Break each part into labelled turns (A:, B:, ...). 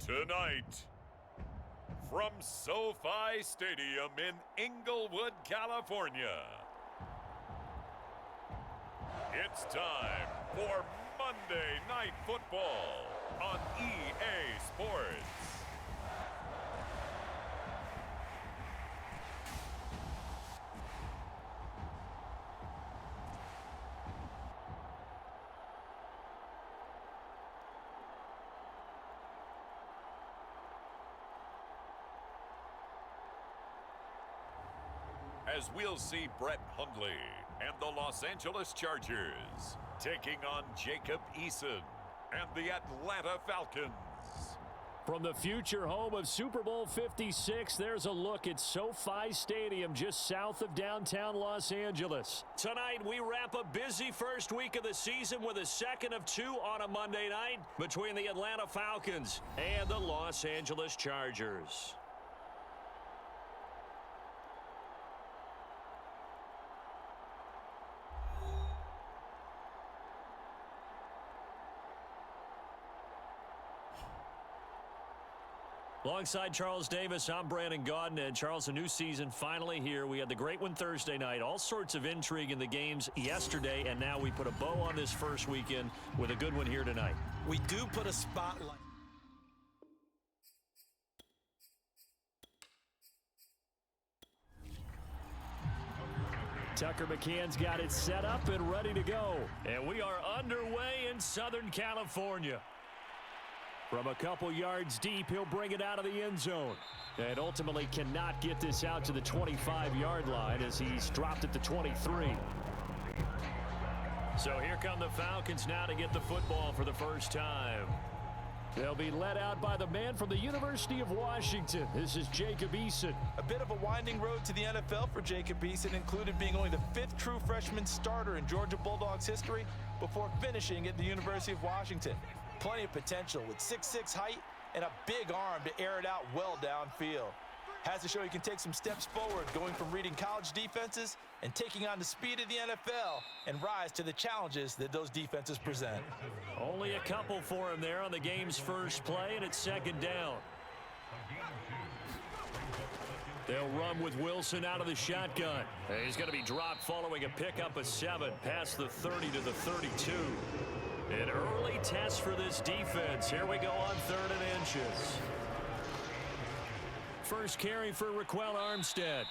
A: Tonight, from SoFi Stadium in Inglewood, California, it's time for Monday Night Football on EA Sports. As we'll see Brett Hundley and the Los Angeles Chargers taking on Jacob Eason and the Atlanta Falcons.
B: From the future home of Super Bowl 56, there's a look at SoFi Stadium just south of downtown Los Angeles. Tonight, we wrap a busy first week of the season with a second of two on a Monday night between the Atlanta Falcons and the Los Angeles Chargers. Alongside Charles Davis, I'm Brandon Gaudin. And Charles, a new season finally here. We had the great one Thursday night. All sorts of intrigue in the games yesterday, and now we put a bow on this first weekend with a good one here tonight.
C: We do put a spotlight.
B: Tucker McCann's got it set up and ready to go. And we are underway in Southern California. From a couple yards deep, he'll bring it out of the end zone. And ultimately cannot get this out to the 25-yard line as he's dropped at the 23. So here come the Falcons now to get the football for the first time. They'll be led out by the man from the University of Washington. This is Jacob Eason.
C: A bit of a winding road to the NFL for Jacob Eason, included being only the fifth true freshman starter in Georgia Bulldogs history before finishing at the University of Washington. Plenty of potential with 6'6" height and a big arm to air it out well downfield. Has to show he can take some steps forward, going from reading college defenses and taking on the speed of the NFL and rise to the challenges that those defenses present.
B: Only a couple for him there on the game's first play, and it's second down. They'll run with Wilson out of the shotgun. He's going to be dropped following a pickup of 7 past the 30 to the 32. An early test for this defense. Here we go on 3rd and inches. First carry for Raquel Armstead.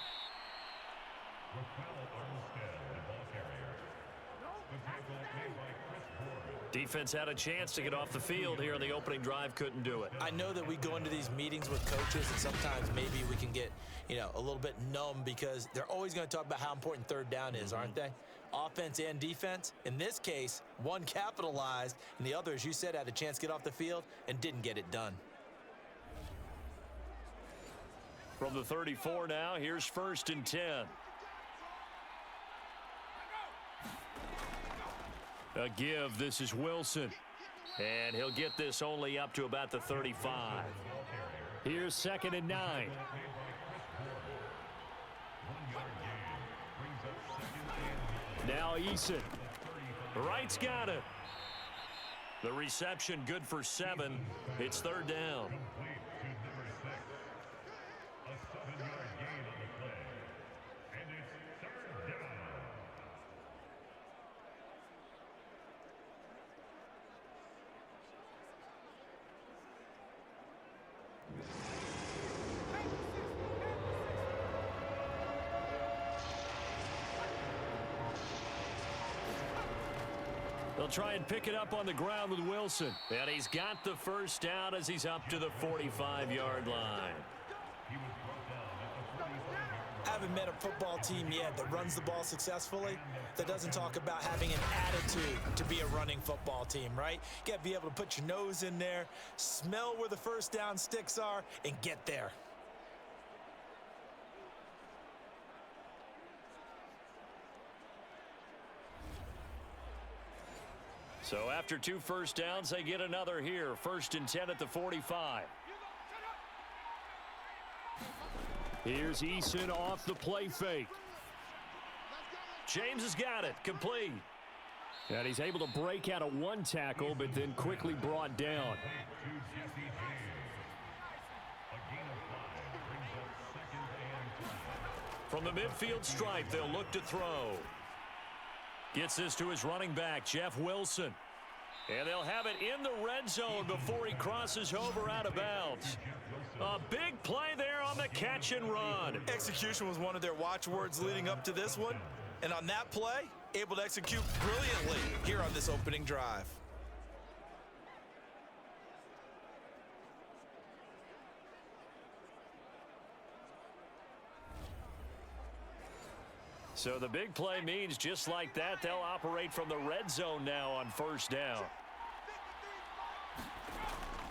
B: Defense had a chance to get off the field here in the opening drive, couldn't do it.
C: I know that we go into these meetings with coaches and sometimes maybe we can get, a little bit numb because they're always going to talk about how important 3rd down is, aren't they? Offense and defense. In this case, one capitalized and the other, as you said, had a chance to get off the field and didn't get it done.
B: From the 34 now, here's 1st and 10. A give, this is Wilson. And he'll get this only up to about the 35. Here's 2nd and 9. Now Eason. Wright's got it. The reception good for 7. It's 3rd down.
D: A 7-yard gain on the play. And it's 3rd down.
B: They'll try and pick it up on the ground with Wilson. And he's got the first down as he's up to the 45-yard line.
C: I haven't met a football team yet that runs the ball successfully that doesn't talk about having an attitude to be a running football team, right? You got to be able to put your nose in there, smell where the first down sticks are, and get there.
B: So after 2 first downs, they get another here. 1st and 10 at the 45. Here's Eason off the play fake. James has got it. Complete. And he's able to break out of 1 tackle, but then quickly brought down. From the midfield stripe, they'll look to throw. Gets this to his running back, Jeff Wilson. And they'll have it in the red zone before he crosses over out of bounds. A big play there on the catch and run.
C: Execution was one of their watchwords leading up to this one. And on that play, able to execute brilliantly here on this opening drive.
B: So the big play means just like that, they'll operate from the red zone now on first down.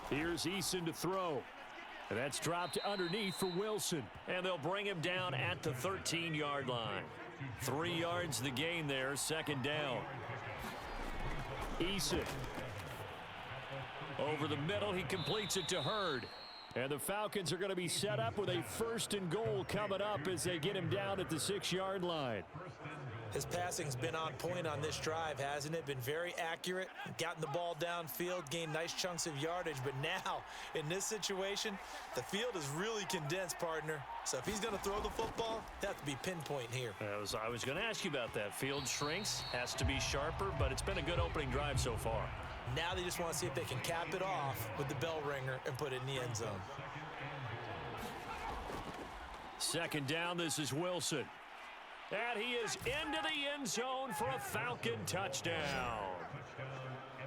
B: Here's Eason to throw. And that's dropped underneath for Wilson. And they'll bring him down at the 13-yard line. 3 yards the gain there, second down. Eason. Over the middle, he completes it to Hurd. And the Falcons are going to be set up with a 1st and goal coming up as they get him down at the 6-yard line.
C: His passing's been on point on this drive, hasn't it? Been very accurate, gotten the ball downfield, gained nice chunks of yardage. But now, in this situation, the field is really condensed, partner. So if he's going to throw the football, that has to be pinpoint here.
B: I was going to ask you about that. Field shrinks, has to be sharper, but it's been a good opening drive so far.
C: Now they just want to see if they can cap it off with the bell ringer and put it in the end zone.
B: Second down, this is Wilson. And he is into the end zone for a Falcon touchdown.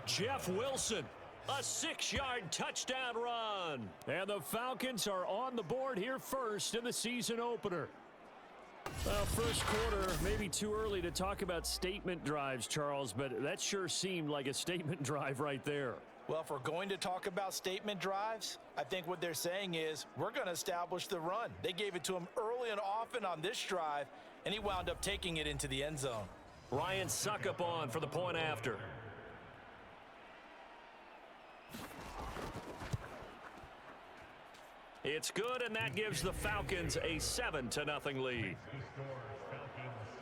B: Jeff Wilson, a 6-yard touchdown run. And the Falcons are on the board here first in the season opener. Well, first quarter, maybe too early to talk about statement drives, Charles, but that sure seemed like a statement drive right there.
C: Well, if we're going to talk about statement drives, I think what they're saying is we're going to establish the run. They gave it to him early and often on this drive, and he wound up taking it into the end zone.
B: Ryan Suckup on for the point after. It's good, and that gives the Falcons a 7-0 lead.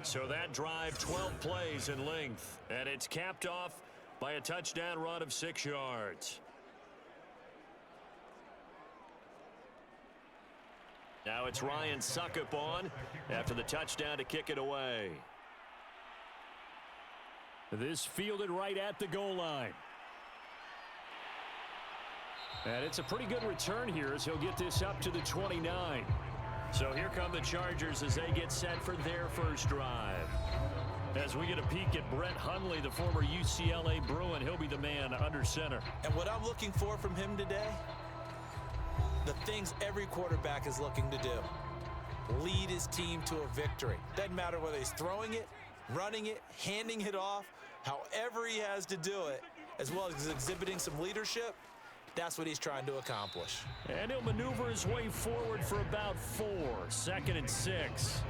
B: So that drive, 12 plays in length, and it's capped off by a touchdown run of 6 yards. Now it's Ryan Suckup on after the touchdown to kick it away. This fielded right at the goal line. And it's a pretty good return here as he'll get this up to the 29. So here come the Chargers as they get set for their first drive. As we get a peek at Brett Hundley, the former UCLA Bruin, he'll be the man under center.
C: And what I'm looking for from him today, the things every quarterback is looking to do. Lead his team to a victory. Doesn't matter whether he's throwing it, running it, handing it off, however he has to do it, as well as exhibiting some leadership. That's what he's trying to accomplish.
B: And he'll maneuver his way forward for about 4, 2nd and 6.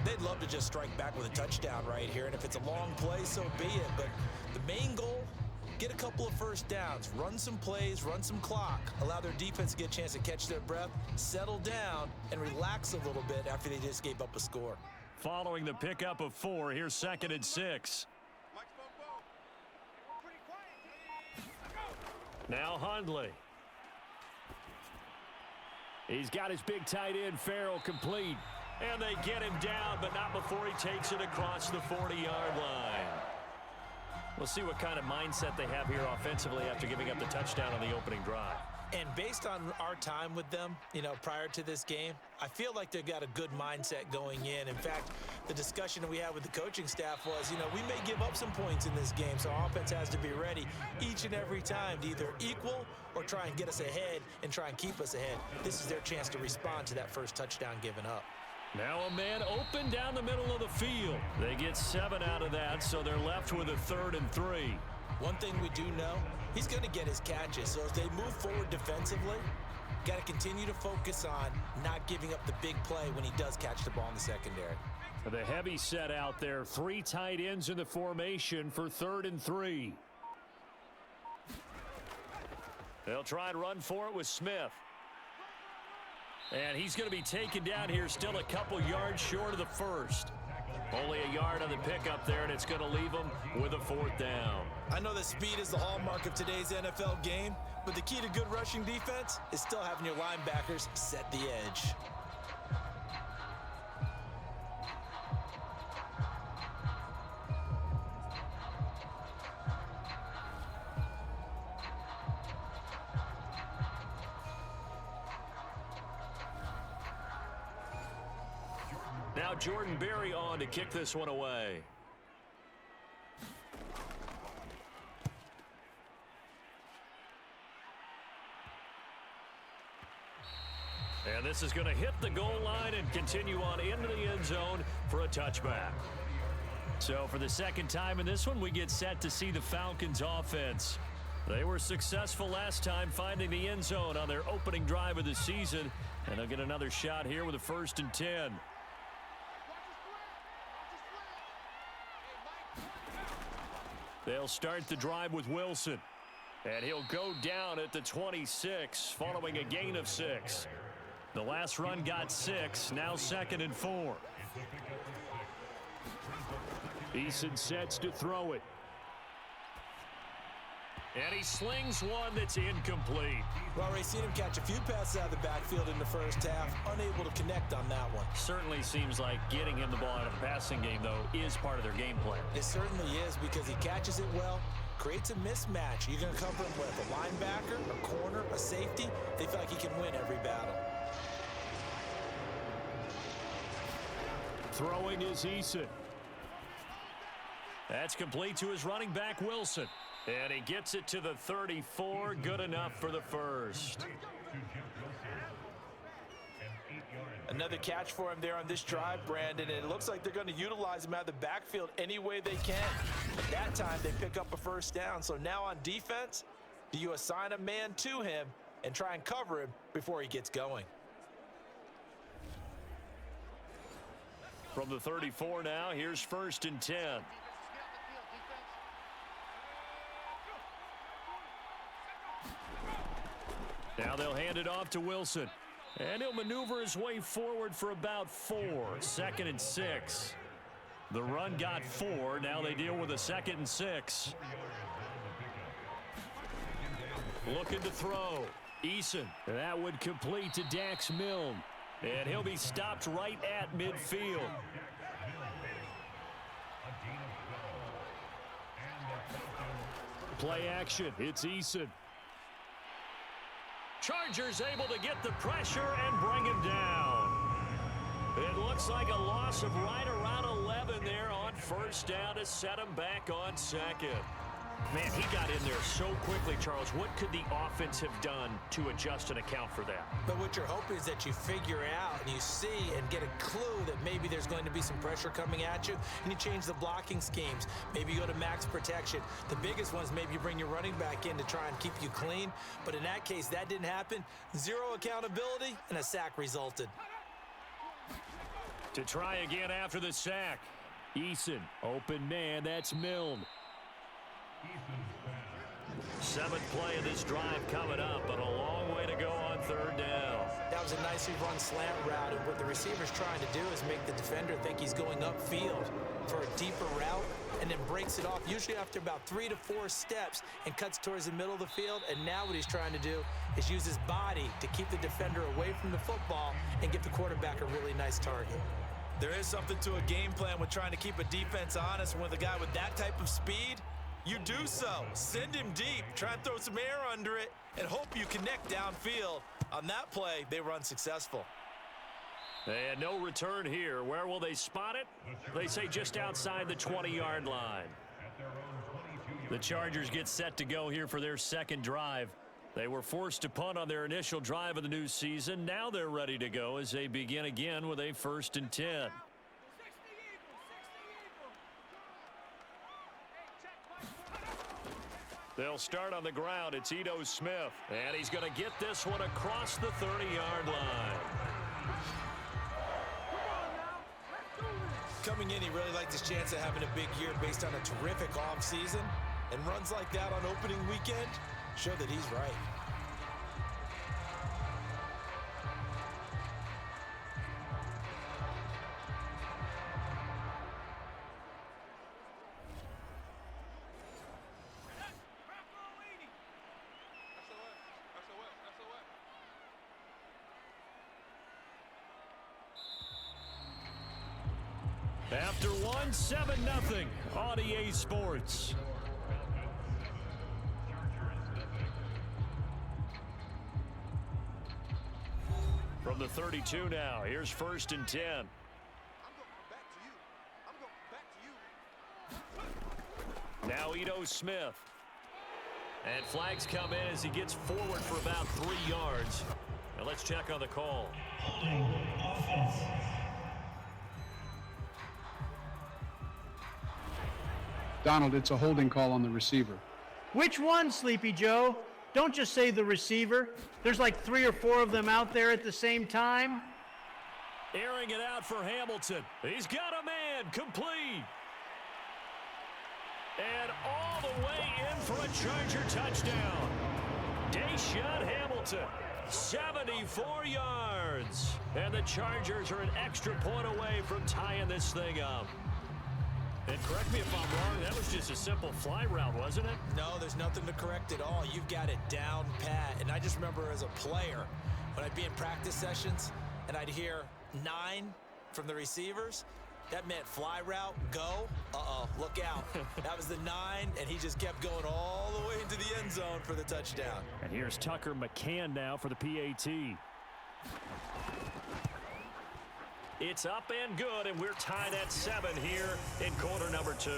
C: They'd love to just strike back with a touchdown right here, and if it's a long play, so be it. But the main goal, get a couple of first downs, run some plays, run some clock, allow their defense to get a chance to catch their breath, settle down, and relax a little bit after they just gave up a score.
B: Following the pickup of 4, here's 2nd and 6. Now Hundley. He's got his big tight end, Farrell, complete. And they get him down, but not before he takes it across the 40-yard line. We'll see what kind of mindset they have here offensively after giving up the touchdown on the opening drive.
C: And based on our time with them, prior to this game, I feel like they've got a good mindset going in. In fact, the discussion we had with the coaching staff was, we may give up some points in this game, so our offense has to be ready each and every time to either equal or try and get us ahead and try and keep us ahead. This is their chance to respond to that first touchdown given up.
B: Now a man open down the middle of the field. They get 7 out of that, so they're left with a 3rd and 3.
C: One thing we do know, he's going to get his catches. So as they move forward defensively, got to continue to focus on not giving up the big play when he does catch the ball in the secondary.
B: The heavy set out there. 3 tight ends in the formation for 3rd and 3. They'll try and run for it with Smith. And he's going to be taken down here, still a couple yards short of the first. Only a yard on the pickup there, and it's going to leave him with a 4th down.
C: I know that speed is the hallmark of today's NFL game, but the key to good rushing defense is still having your linebackers set the edge.
B: Now Jordan Berry on to kick this one away. And this is going to hit the goal line and continue on into the end zone for a touchback. So for the second time in this one, we get set to see the Falcons offense. They were successful last time finding the end zone on their opening drive of the season. And they'll get another shot here with a 1st and 10. They'll start the drive with Wilson. And he'll go down at the 26 following a gain of 6. The last run got 6, now 2nd and 4. Eason sets to throw it. And he slings one that's incomplete.
C: Well, Ray, seen him catch a few passes out of the backfield in the first half, unable to connect on that one.
B: Certainly seems like getting him the ball out of the passing game, though, is part of their game plan.
C: It certainly is, because he catches it well, creates a mismatch. You're going to cover him with a linebacker, a corner, a safety. They feel like he can win every battle.
B: Throwing is Eason. That's complete to his running back, Wilson. And he gets it to the 34. Good enough for the first.
C: Another catch for him there on this drive, Brandon. And it looks like they're going to utilize him out of the backfield any way they can. At that time, they pick up a first down. So now on defense, do you assign a man to him and try and cover him before he gets going?
B: From the 34 now, here's 1st and 10. Now they'll hand it off to Wilson. And he'll maneuver his way forward for about 4. 2nd and 6. The run got 4. Now they deal with a 2nd and 6. Looking to throw. Eason. That would complete to Dax Milne. And he'll be stopped right at midfield. Play action. It's Eason. Chargers able to get the pressure and bring him down. It looks like a loss of right around 11 there on 1st down to set him back on 2nd. Man, he got in there so quickly, Charles. What could the offense have done to adjust and account for that?
C: But what you're hoping is that you figure out and you see and get a clue that maybe there's going to be some pressure coming at you, and you change the blocking schemes. Maybe you go to max protection. The biggest ones, maybe you bring your running back in to try and keep you clean. But in that case, that didn't happen. 0 accountability, and a sack resulted.
B: To try again after the sack. Eason, open man, that's Milne. 7th play of this drive coming up, but a long way to go on 3rd down.
C: That was a nicely run slant route, and what the receiver's trying to do is make the defender think he's going upfield for a deeper route, and then breaks it off, usually after about 3 to 4 steps, and cuts towards the middle of the field. And now what he's trying to do is use his body to keep the defender away from the football and give the quarterback a really nice target. There is something to a game plan with trying to keep a defense honest. With a guy with that type of speed, you do so. Send him deep, try and throw some air under it, and hope you connect downfield. On that play, they were unsuccessful.
B: And no return here. Where will they spot it? They say just outside the 20-yard line. The Chargers get set to go here for their 2nd drive. They were forced to punt on their initial drive of the new season. Now they're ready to go as they begin again with a 1st and 10. They'll start on the ground. It's Ito Smith. And he's going to get this one across the 30-yard line.
C: Coming in, he really liked his chance of having a big year based on a terrific offseason. And runs like that on opening weekend show that he's right.
B: After one, 7-0 on EA Sports. From the 32 now, here's 1st and 10. Now Ito Smith. And flags come in as he gets forward for about 3 yards. Now let's check on the call.
E: Donald, it's a holding call on the receiver.
F: Which one, Sleepy Joe? Don't just say the receiver. There's like 3 or 4 of them out there at the same time.
B: Airing it out for Hamilton. He's got a man, complete. And all the way in for a Charger touchdown. Deshaun Hamilton, 74 yards. And the Chargers are an extra point away from tying this thing up. And correct me if I'm wrong, that was just a simple fly route, wasn't it?
C: No, there's nothing to correct at all. You've got it down pat. And I just remember as a player, when I'd be in practice sessions and I'd hear 9 from the receivers, that meant fly route, go. Look out. That was the 9, and he just kept going all the way into the end zone for the touchdown.
B: And here's Tucker McCann now for the PAT. It's up and good, and we're tied at 7 here in quarter number 2.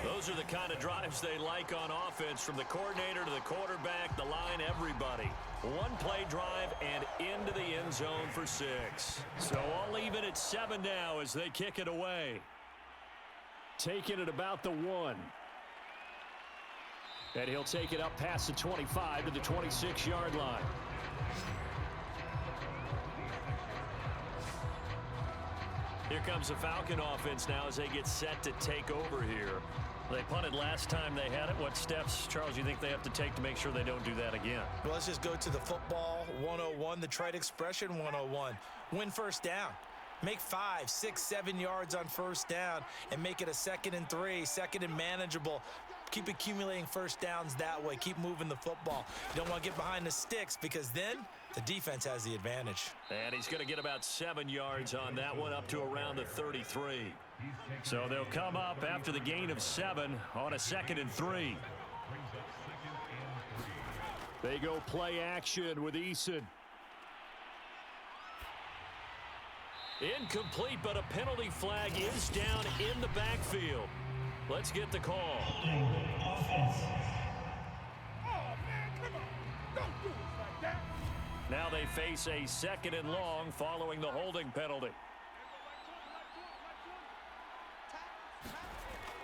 B: Those are the kind of drives they like on offense, from the coordinator to the quarterback, the line, everybody. One play drive and into the end zone for 6. So all even at 7 now as they kick it away. Taking it about the 1. And he'll take it up past the 25 to the 26-yard line. Here comes the Falcon offense now as they get set to take over here. They punted last time they had it. What steps, Charles, you think they have to take to make sure they don't do that again?
C: Well, let's just go to the football 101, the trite expression 101. Win first down. Make 5, 6, 7 yards on first down and make it a 2nd and 3, 2nd and manageable. Keep accumulating first downs that way. Keep moving the football. You don't want to get behind the sticks because then the defense has the advantage.
B: And he's going to get about 7 yards on that one, up to around the 33. So they'll come up after the gain of 7 on a 2nd and 3. They go play action with Eason. Incomplete, but a penalty flag is down in the backfield. Let's get the call. Now they face a 2nd and long following the holding penalty.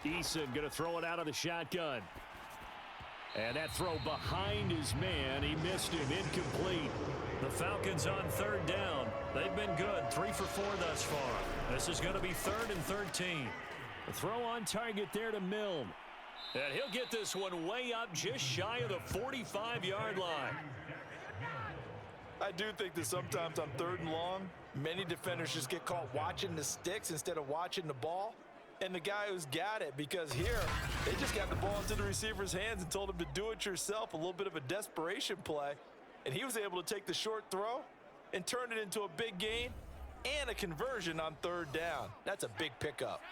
B: Eason going to throw it out of the shotgun. And that throw behind his man. He missed him. Incomplete. The Falcons on 3rd down. They've been good. 3 for 4 thus far. This is going to be 3rd and 13. The throw on target there to Milne. And he'll get this one way up just shy of the 45-yard line.
C: I do think that sometimes on 3rd and long, many defenders just get caught watching the sticks instead of watching the ball. And the guy who's got it, because here, they just got the ball into the receiver's hands and told him to do it yourself, a little bit of a desperation play. And he was able to take the short throw and turn it into a big gain and a conversion on 3rd down. That's a big pickup.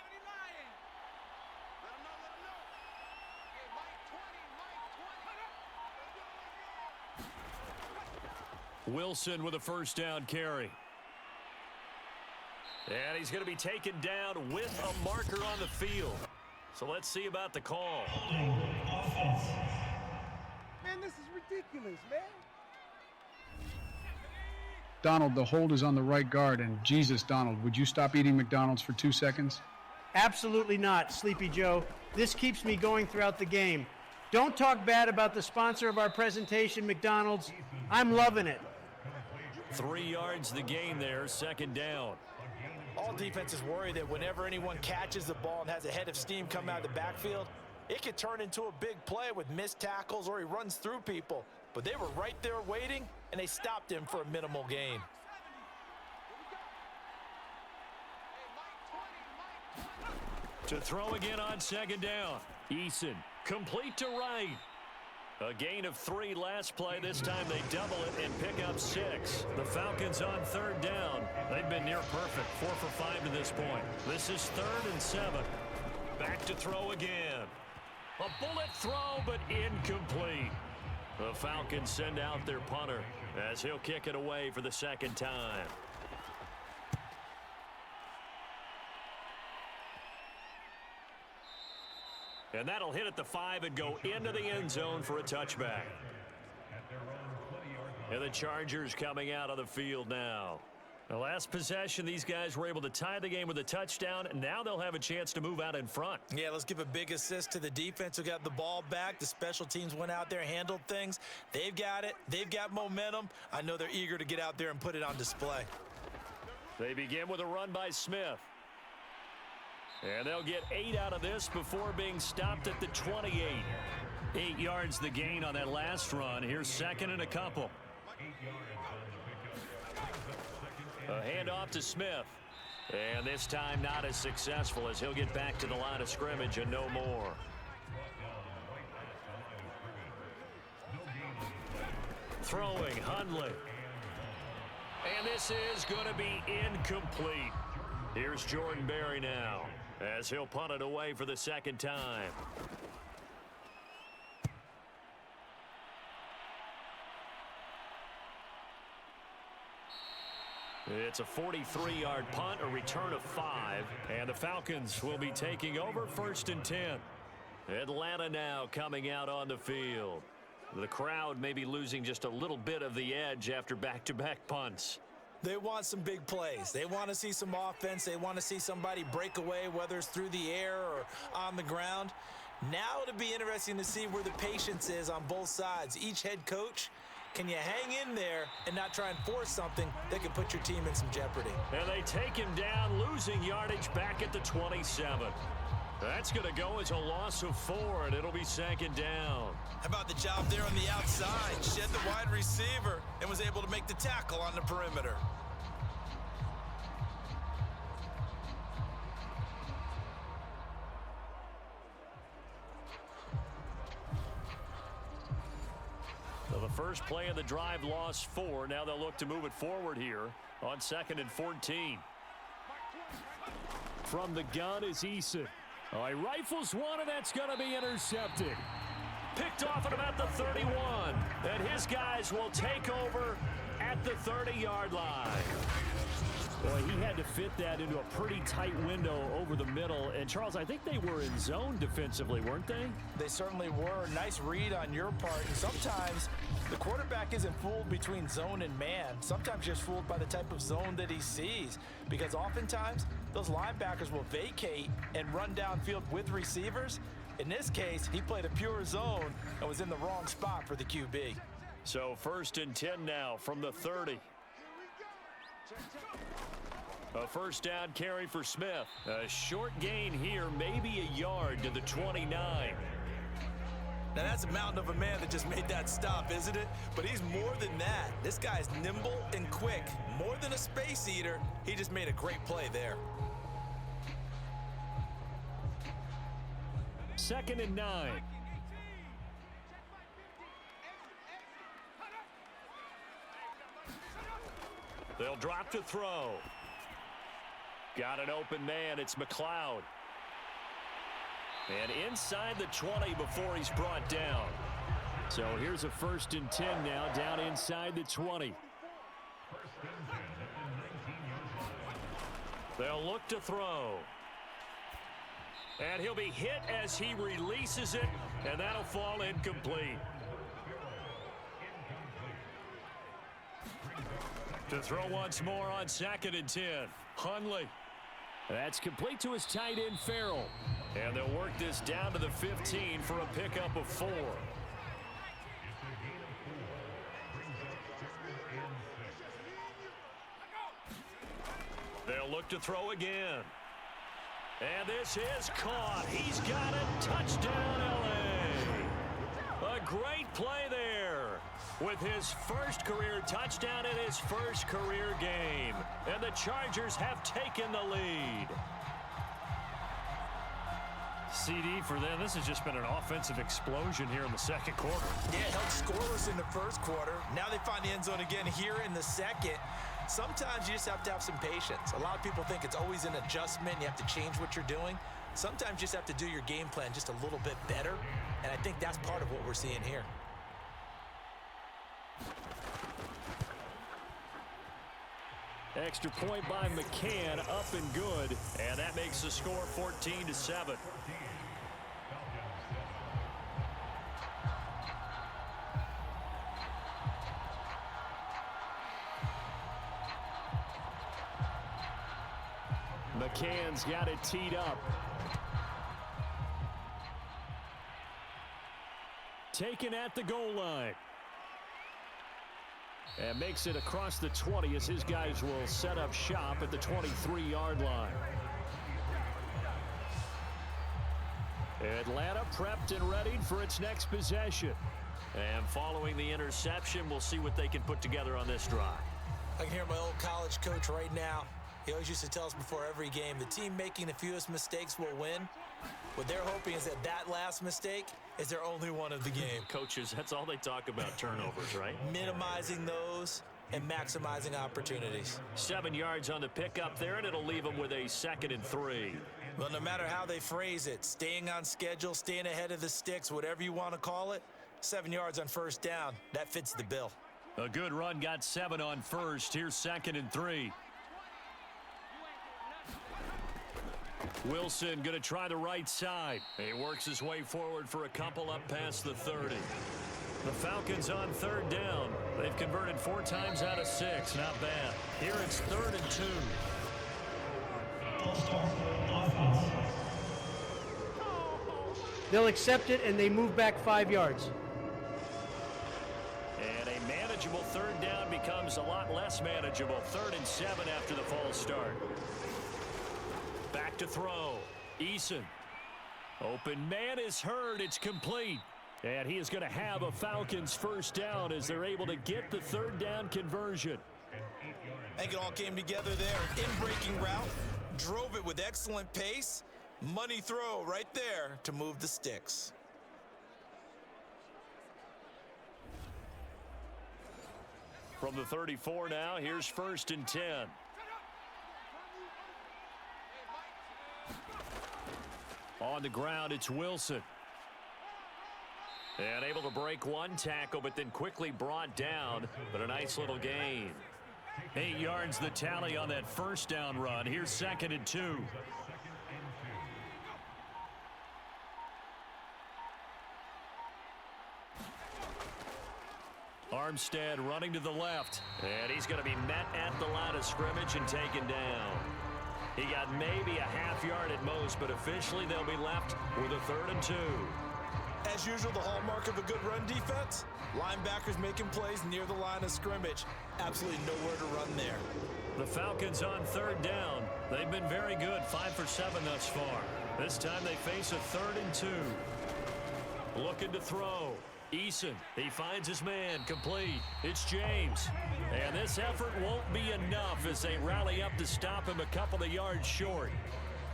B: Wilson with a first down carry. And he's going to be taken down with a marker on the field. So let's see about the call.
G: Man, this is ridiculous, man.
E: Donald, the hold is on the right guard, and Jesus, Donald, would you stop eating McDonald's for 2 seconds?
F: Absolutely not, Sleepy Joe. This keeps me going throughout the game. Don't talk bad about the sponsor of our presentation, McDonald's. I'm loving it.
B: 3 yards the gain there, 2nd down.
C: All defenses worry that whenever anyone catches the ball and has a head of steam come out of the backfield, it could turn into a big play with missed tackles or he runs through people. But they were right there waiting, and they stopped him for a minimal gain.
B: To throw again on 2nd down. Eason, complete to right. A gain of 3 last play. This time they double it and pick up 6. The Falcons on 3rd down. They've been near perfect. 4 for 5 to this point. This is 3rd and 7. Back to throw again. A bullet throw, but incomplete. The Falcons send out their punter as he'll kick it away for the 2nd time. And that'll hit at the 5 and go into the end zone for a touchback. And the Chargers coming out of the field now. The last possession, these guys were able to tie the game with a touchdown. Now they'll have a chance to move out in front.
C: Yeah, let's give a big assist to the defense who got the ball back. The special teams went out there, handled things. They've got it. They've got momentum. I know they're eager to get out there and put it on display.
B: They begin with a run by Smith. And they'll get 8 out of this before being stopped at the 28. 8 yards the gain on that last run. Here's second and a couple. A handoff to Smith. And this time not as successful as he'll get back to the line of scrimmage and no more. Throwing, Hundley. And this is going to be incomplete. Here's Jordan Berry now as he'll punt it away for the second time. It's a 43-yard punt, a return of 5, and the Falcons will be taking over 1st and 10. Atlanta now coming out on the field. The crowd may be losing just a little bit of the edge after back-to-back punts.
C: They want some big plays. They want to see some offense. They want to see somebody break away, whether it's through the air or on the ground. Now it'll be interesting to see where the patience is on both sides. Each head coach, can you hang in there and not try and force something that could put your team in some jeopardy?
B: And they take him down, losing yardage back at the 27. That's going to go as a loss of 4, and it'll be 2nd down.
C: How about the job there on the outside? Shed the wide receiver and was able to make the tackle on the perimeter.
B: So the first play of the drive lost 4. Now they'll look to move it forward here on 2nd and 14. From the gun is Eason. Oh, he rifles one, and that's going to be intercepted. Picked off at about the 31. And his guys will take over at the 30-yard line. Boy, he had to fit that into a pretty tight window over the middle. And, Charles, I think they were in zone defensively, weren't they?
C: They certainly were. Nice read on your part. And sometimes the quarterback isn't fooled between zone and man. Sometimes just fooled by the type of zone that he sees. Because oftentimes, those linebackers will vacate and run downfield with receivers. In this case, he played a pure zone and was in the wrong spot for the QB.
B: So 1st and 10 now from the 30. A 1st down carry for Smith. A short gain here, maybe a yard to the 29.
C: Now that's a mountain of a man that just made that stop, isn't it? But he's more than that. This guy's nimble and quick. More than a space eater, he just made a great play there.
B: 2nd and 9. They'll drop to throw. Got an open man. It's McLeod. And inside the 20 before he's brought down. So here's a 1st and 10 now, down inside the 20. They'll look to throw. And he'll be hit as he releases it, and that'll fall incomplete. To throw once more on 2nd and 10. Hundley. That's complete to his tight end, Farrell. And they'll work this down to the 15 for a pickup of 4. They'll look to throw again. And this is caught. He's got it. Touchdown, L.A. A great play there with his first career touchdown in his first career game. And the Chargers have taken the lead. CD for them. This has just been an offensive explosion here in the second quarter.
C: Yeah, held scoreless in the first quarter. Now they find the end zone again here in the second. Sometimes you just have to have some patience. A lot of people think it's always an adjustment. You have to change what you're doing. Sometimes you just have to do your game plan just a little bit better. And I think that's part of what we're seeing here.
B: Extra point by McCann, up and good. And that makes the score 14-7. McCann's got it teed up. Taken at the goal line. And makes it across the 20 as his guys will set up shop at the 23-yard line. Atlanta prepped and readied for its next possession. And following the interception, we'll see what they can put together on this drive.
C: I can hear my old college coach right now. He always used to tell us before every game, the team making the fewest mistakes will win. What they're hoping is that last mistake is their only one of the game.
B: Coaches, that's all they talk about, turnovers, right?
C: Minimizing those and maximizing opportunities.
B: 7 yards on the pickup there, and it'll leave them with a 2nd and 3.
C: Well, no matter how they phrase it, staying on schedule, staying ahead of the sticks, whatever you want to call it, 7 yards on first down, that fits the bill.
B: A good run got 7 on first. Here's 2nd and 3. Wilson going to try the right side. He works his way forward for a couple up past the 30. The Falcons on 3rd down. They've converted 4 times out of 6. Not bad. Here it's 3rd and 2.
F: They'll accept it, and they move back 5 yards.
B: And a manageable 3rd down becomes a lot less manageable. 3rd and 7 after the false start. Back to throw. Eason. Open man is heard. It's complete. And he is going to have a Falcons first down as they're able to get the 3rd down conversion.
C: I think it all came together there. In-breaking route. Drove it with excellent pace. Money throw right there to move the sticks.
B: From the 34 now, here's 1st and 10. On the ground, it's Wilson. And able to break one tackle, but then quickly brought down. But a nice little gain. 8 yards the tally on that first down run. Here's 2nd and 2. Armstead running to the left. And he's going to be met at the line of scrimmage and taken down. He got maybe a half yard at most, but officially they'll be left with a 3rd and 2.
C: As usual, the hallmark of a good run defense, linebackers making plays near the line of scrimmage. Absolutely nowhere to run there.
B: The Falcons on 3rd down. They've been very good, 5 for 7 thus far. This time they face a 3rd and 2. Looking to throw. Eason, he finds his man, complete. It's James. And this effort won't be enough as they rally up to stop him a couple of yards short.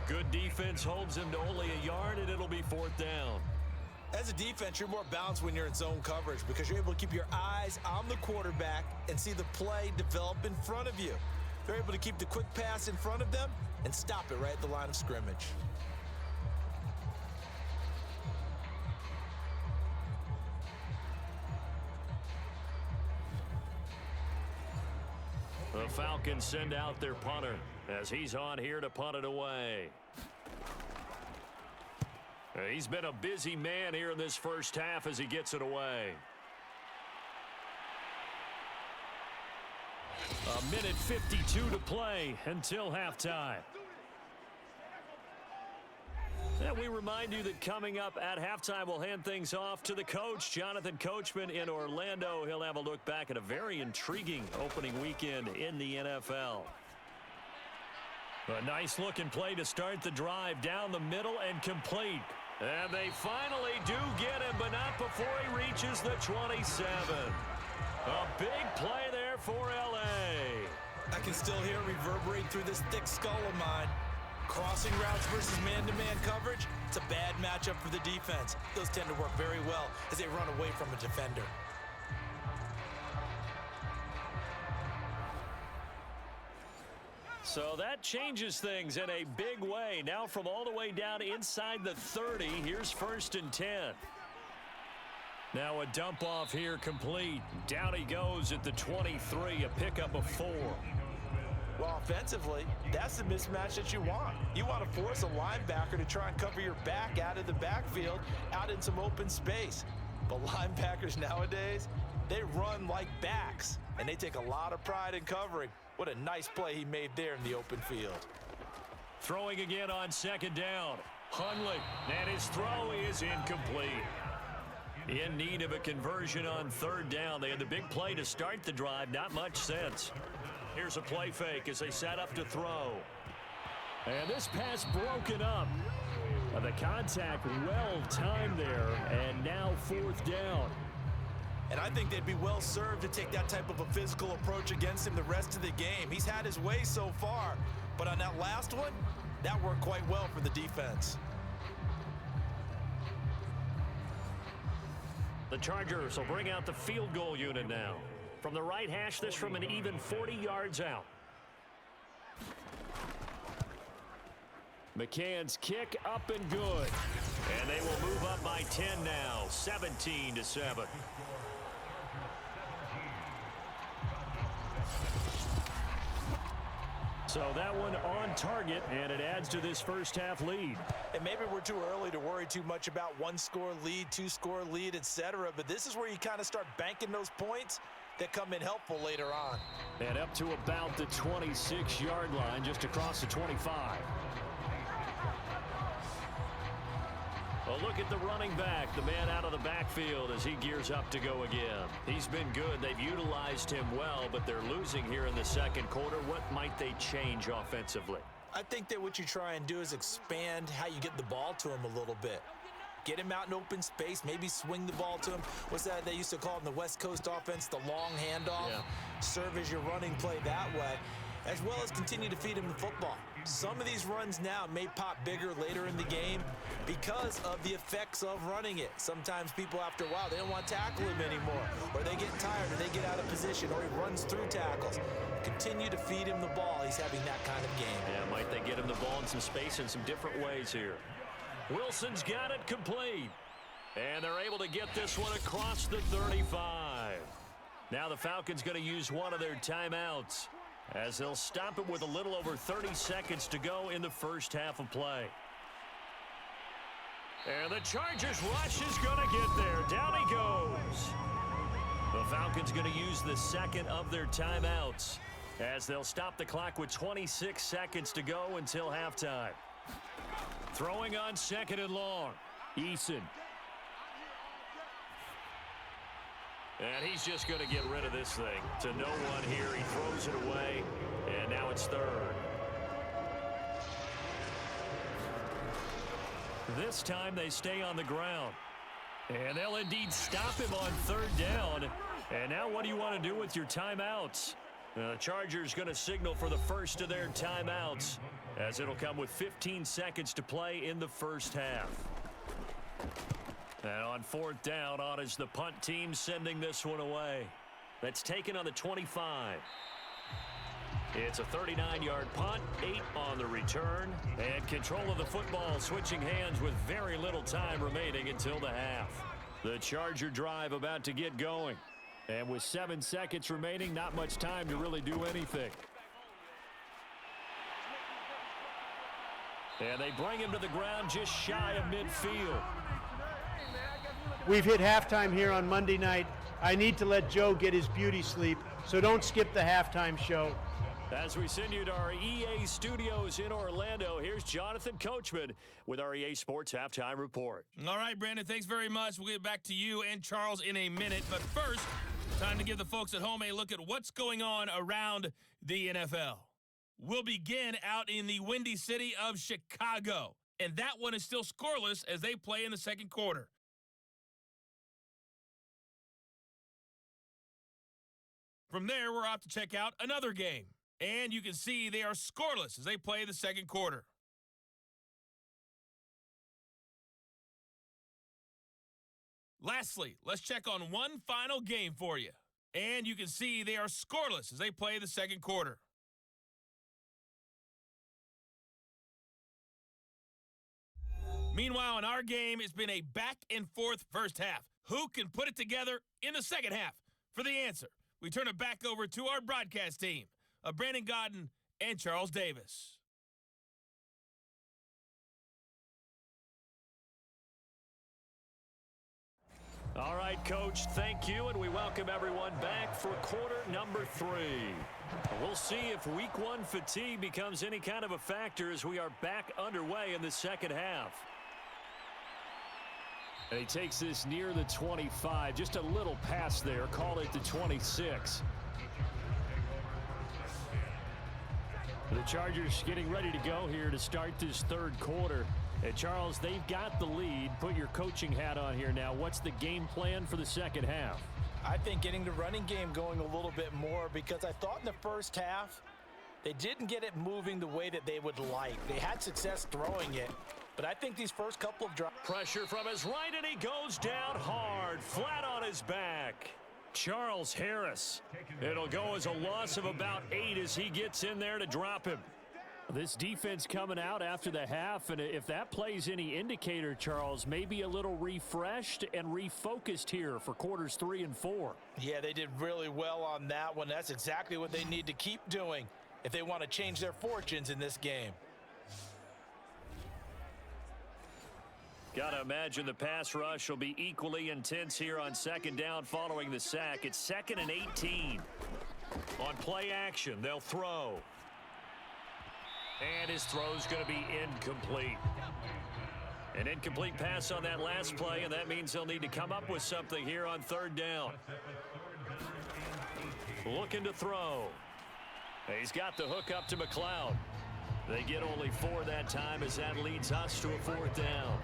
B: Good defense holds him to only a yard, and it'll be 4th down.
C: As a defense, you're more balanced when you're in zone coverage because you're able to keep your eyes on the quarterback and see the play develop in front of you. They're able to keep the quick pass in front of them and stop it right at the line of scrimmage.
B: The Falcons send out their punter as he's on here to punt it away. He's been a busy man here in this first half as he gets it away. A minute 52 to play until halftime. And we remind you that coming up at halftime, we'll hand things off to the coach, Jonathan Coachman in Orlando. He'll have a look back at a very intriguing opening weekend in the NFL. A nice looking play to start the drive down the middle and complete. And they finally do get him, but not before he reaches the 27. A big play there for L.A.
C: I can still hear it reverberate through this thick skull of mine. Crossing routes versus man-to-man coverage, it's a bad matchup for the defense. Those tend to work very well as they run away from a defender.
B: So that changes things in a big way. Now from all the way down inside the 30, here's 1st and 10. Now a dump off here complete. Down he goes at the 23, a pickup of 4.
C: Well, offensively, that's the mismatch that you want. You want to force a linebacker to try and cover your back out of the backfield, out in some open space. But linebackers nowadays, they run like backs, and they take a lot of pride in covering. What a nice play he made there in the open field.
B: Throwing again on second down. Hundley, and his throw is incomplete. In need of a conversion on third down. They had the big play to start the drive. Not much sense. Here's a play fake as they set up to throw. And this pass broken up. The contact well timed there, and now fourth down.
C: And I think they'd be well served to take that type of a physical approach against him the rest of the game. He's had his way so far, but on that last one, that worked quite well for the defense.
B: The Chargers will bring out the field goal unit now. From the right hash, this from an even 40 yards out. McCann's kick up and good. And they will move up by 10 now, 17-7. So that one on target, and it adds to this first half lead.
C: And maybe we're too early to worry too much about one-score lead, two-score lead, etc. But this is where you kind of start banking those points that come in helpful later on.
B: And up to about the 26-yard line, just across the 25. Well, look at the running back, the man out of the backfield as he gears up to go again. He's been good. They've utilized him well, but they're losing here in the second quarter. What might they change offensively?
C: I think that what you try and do is expand how you get the ball to him a little bit. Get him out in open space, maybe swing the ball to him. What's that they used to call in the West Coast offense, the long handoff? Yeah. Serve as your running play that way, as well as continue to feed him the football. Some of these runs now may pop bigger later in the game because of the effects of running it. Sometimes people, after a while, they don't want to tackle him anymore, or they get tired, or they get out of position, or he runs through tackles. Continue to feed him the ball. He's having that kind of game.
B: Yeah, might they get him the ball in some space in some different ways here. Wilson's got it complete. And they're able to get this one across the 35. Now the Falcons going to use one of their timeouts, as they'll stop it with a little over 30 seconds to go in the first half of play. And the Chargers rush is going to get there. Down he goes. The Falcons going to use the second of their timeouts, as they'll stop the clock with 26 seconds to go until halftime. Throwing on second and long. Eason. And he's just going to get rid of this thing. To no one here. He throws it away. And now it's third. This time they stay on the ground. And they'll indeed stop him on third down. And now what do you want to do with your timeouts? The Chargers going to signal for the first of their timeouts, as it'll come with 15 seconds to play in the first half. And on fourth down, on is the punt team sending this one away. That's taken on the 25. It's a 39-yard punt, 8 on the return, and control of the football switching hands with very little time remaining until the half. The Charger drive about to get going. And with 7 seconds remaining, not much time to really do anything. And they bring him to the ground just shy of midfield.
F: We've hit halftime here on Monday night. I need to let Joe get his beauty sleep, so don't skip the halftime show.
B: As we send you to our EA studios in Orlando, here's Jonathan Coachman with our EA Sports Halftime Report.
H: All right, Brandon, thanks very much. We'll get back to you and Charles in a minute. But first, time to give the folks at home a look at what's going on around the NFL. We'll begin out in the windy city of Chicago. And that one is still scoreless as they play in the second quarter. From there, we're off to check out another game. And you can see they are scoreless as they play the second quarter. Lastly, let's check on one final game for you. And you can see they are scoreless as they play the second quarter. Meanwhile, in our game, it's been a back-and-forth first half. Who can put it together in the second half? For the answer, we turn it back over to our broadcast team of Brandon Godden and Charles Davis.
B: All right, Coach, thank you, and we welcome everyone back for quarter number 3. We'll see if week one fatigue becomes any kind of a factor as we are back underway in the second half. And he takes this near the 25. Just a little pass there. Call it the 26. The Chargers getting ready to go here to start this third quarter. And Charles, they've got the lead. Put your coaching hat on here now. What's the game plan for the second half?
C: I think getting the running game going a little bit more, because I thought in the first half they didn't get it moving the way that they would like. They had success throwing it, but I think these first couple of drives.
B: Pressure from his right, and he goes down hard, flat on his back. Charles Harris. It'll go as a loss of about 8 as he gets in there to drop him. This defense coming out after the half, and if that plays any indicator, Charles, maybe a little refreshed and refocused here for quarters 3 and 4.
C: Yeah, they did really well on that one. That's exactly what they need to keep doing if they want to change their fortunes in this game.
B: Got to imagine the pass rush will be equally intense here on second down following the sack. It's 2nd and 18. On play action, they'll throw. And his throw's going to be incomplete. An incomplete pass on that last play, and that means they'll need to come up with something here on third down. Looking to throw. He's got the hook up to McLeod. They get only 4 that time as that leads us to a 4th down.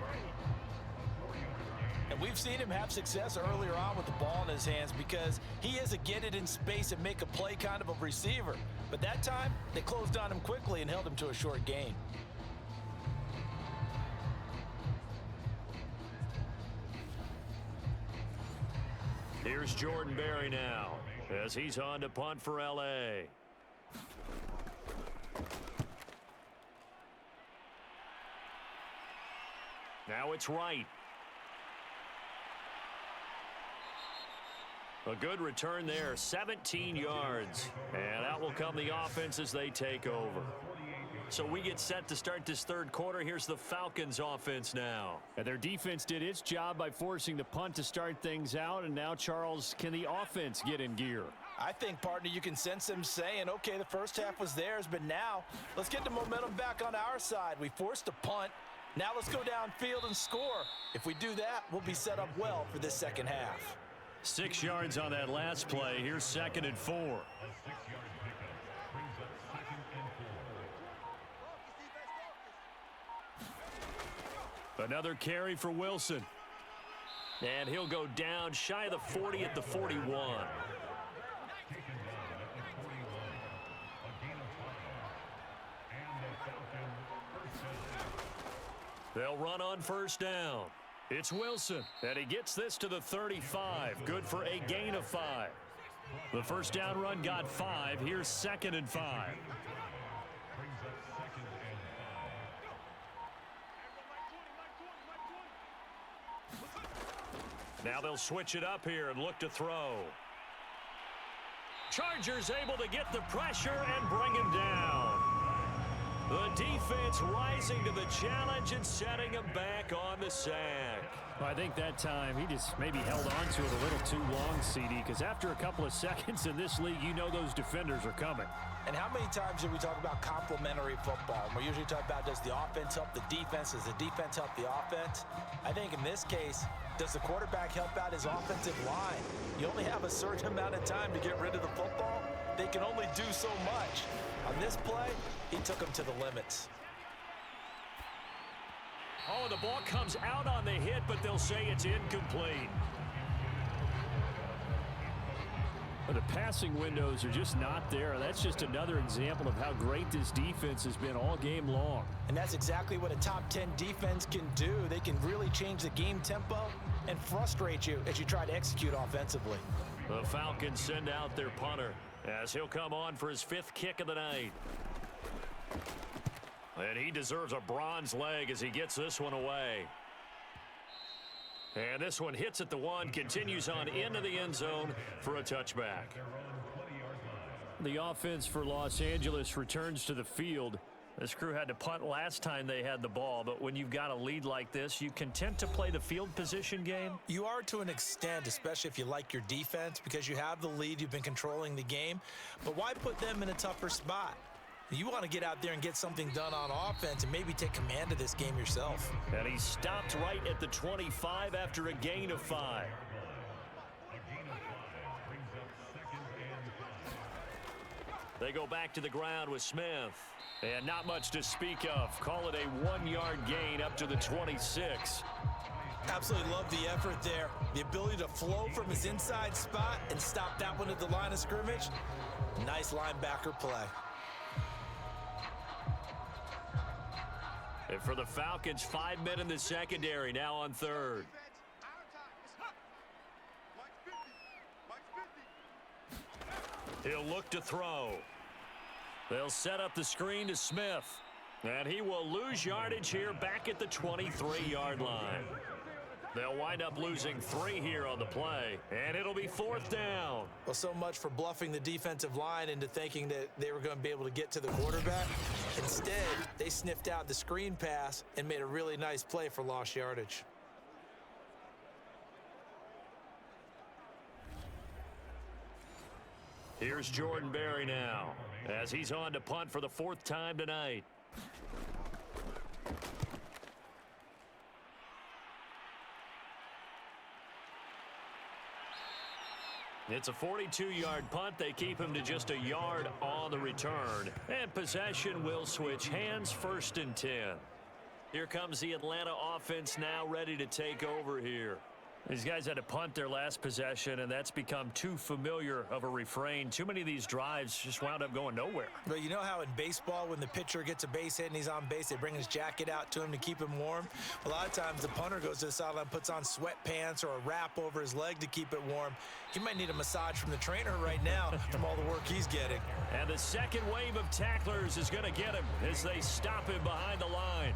C: And we've seen him have success earlier on with the ball in his hands because he is a get it in space and make a play kind of a receiver. But that time, they closed on him quickly and held him to a short gain.
B: Here's Jordan Berry now as he's on to punt for L.A. Now it's Wright. A good return there, 17 yards. And out will come the offense as they take over. So we get set to start this third quarter. Here's the Falcons offense now. And their defense did its job by forcing the punt to start things out. And now, Charles, can the offense get in gear?
C: I think, partner, you can sense them saying, okay, the first half was theirs, but now let's get the momentum back on our side. We forced a punt. Now let's go downfield and score. If we do that, we'll be set up well for this second half.
B: 6 yards on that last play. Here's 2nd and 4.
D: A 6-yard pickup brings up 2nd and 4.
B: Another carry for Wilson. And he'll go down shy of the 40 at the 41.
D: Taken down at the 41. A gain of 5. And the Falcon first down.
B: They'll run on first down. It's Wilson, and he gets this to the 35. Good for a gain of 5. The first down run got 5. Here's 2nd and 5.
D: Brings up 2nd and 5.
B: Now they'll switch it up here and look to throw. Chargers able to get the pressure and bring him down. The defense rising to the challenge and setting him back on the sack. Well, I think that time he just maybe held on to it a little too long, CD, because after a couple of seconds in this league, you know those defenders are coming.
C: And how many times do we talk about complementary football? We usually talk about, does the offense help the defense? Does the defense help the offense? I think in this case, does the quarterback help out his offensive line? You only have a certain amount of time to get rid of the football. They can only do so much. On this play, he took them to the limits.
B: Oh, the ball comes out on the hit, but they'll say it's incomplete. The passing windows are just not there. That's just another example of how great this defense has been all game long.
C: And that's exactly what a top 10 defense can do. They can really change the game tempo and frustrate you as you try to execute offensively.
B: The Falcons send out their punter as he'll come on for his 5th kick of the night. And he deserves a bronze leg as he gets this one away. And this one hits at the 1, continues on into the end zone for a touchback. The offense for Los Angeles returns to the field. This crew had to punt last time they had the ball, but when you've got a lead like this, you content to play the field position game?
C: You are to an extent, especially if you like your defense, because you have the lead, you've been controlling the game. But why put them in a tougher spot? You want to get out there and get something done on offense and maybe take command of this game yourself.
B: And he stopped right at the 25 after a gain of 5. They go back to the ground with Smith. And not much to speak of. Call it a 1-yard gain up to the 26.
C: Absolutely love the effort there. The ability to flow from his inside spot and stop that one at the line of scrimmage. Nice linebacker play.
B: And for the Falcons, 5 men in the secondary, now on third. He'll look to throw. They'll set up the screen to Smith. And he will lose yardage here back at the 23-yard line. They'll wind up losing 3 here on the play, and it'll be 4th down.
C: Well, so much for bluffing the defensive line into thinking that they were going to be able to get to the quarterback. Instead, they sniffed out the screen pass and made a really nice play for lost yardage.
B: Here's Jordan Berry now, as he's on to punt for the 4th time tonight. It's a 42-yard punt. They keep him to just a yard on the return. And possession will switch hands, 1st and 10. Here comes the Atlanta offense now ready to take over here. These guys had to punt their last possession, and that's become too familiar of a refrain. Too many of these drives just wound up going nowhere.
C: But you know how in baseball, when the pitcher gets a base hit and he's on base, they bring his jacket out to him to keep him warm? A lot of times the punter goes to the sideline, puts on sweatpants or a wrap over his leg to keep it warm. He might need a massage from the trainer right now from all the work he's getting.
B: And the second wave of tacklers is going to get him as they stop him behind the line.